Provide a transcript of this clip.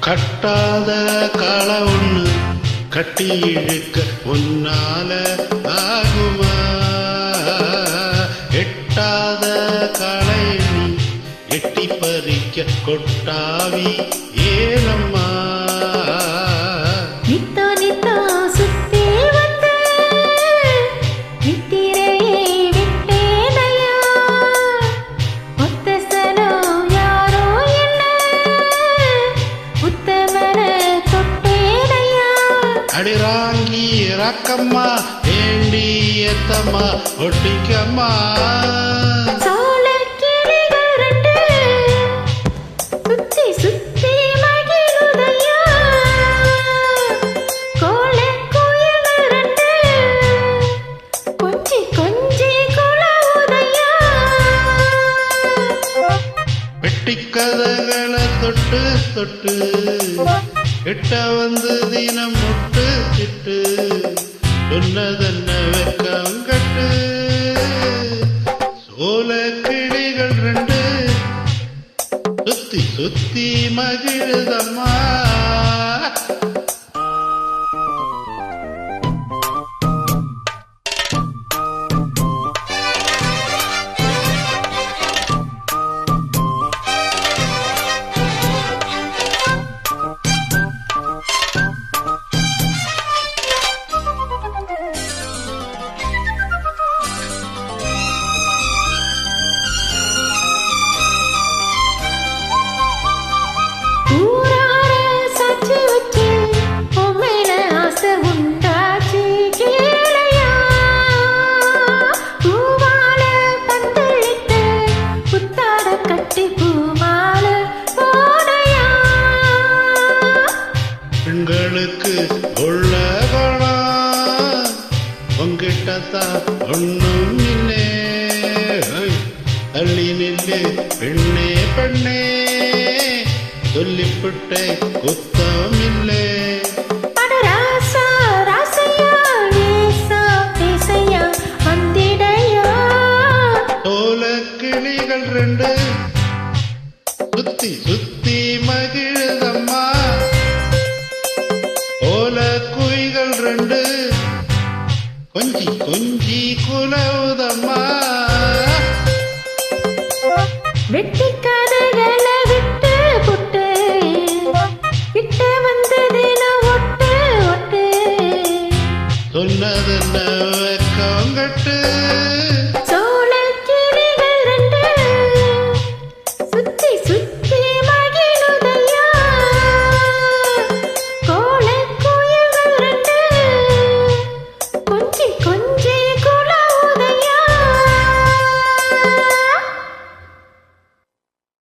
கட்டாத கள ஒண்ணு கட்டி இழுக்க உன்னால ஆகுமா? எட்டாத களை நீ எட்டி பறிக்க கொட்டாவி ஏனம்மா? நித்தா நித்தா சுத்தி வந்து நித்திரையை விட்டேனையா, ஒத்த சனம் யாரோ என்ன உத்தமன தொட்டேனையா. அடிராங்கி ரக்கம்மா ஏண்டி எத்தம்மா ஒட்டிக்கம்மா. கதகளை தொட்டு தொட்டு கிட்ட வந்து தினம் முட்டு திட்டு சொன்னதென்ன வெக்கம் கட்டு. சோல கிளிகள் ரெண்டு சுத்தி சுத்தி மகிழுதம்மா. பெண்களுக்கு உள்ள குணம் உங்கிட்டத்தான் ஒண்ணும் இல்லே. தள்ளி நில்லு பெண்ணே பெண்ணே சொல்லிவிட்டே குத்தம் இல்லே. கிளிகள் ரெண்டு சுத்தி சுத்தி மகிழுதம்மா. ஓல குயிகள் ரெண்டு கொஞ்சி கொஞ்சி குலவுதம்மா.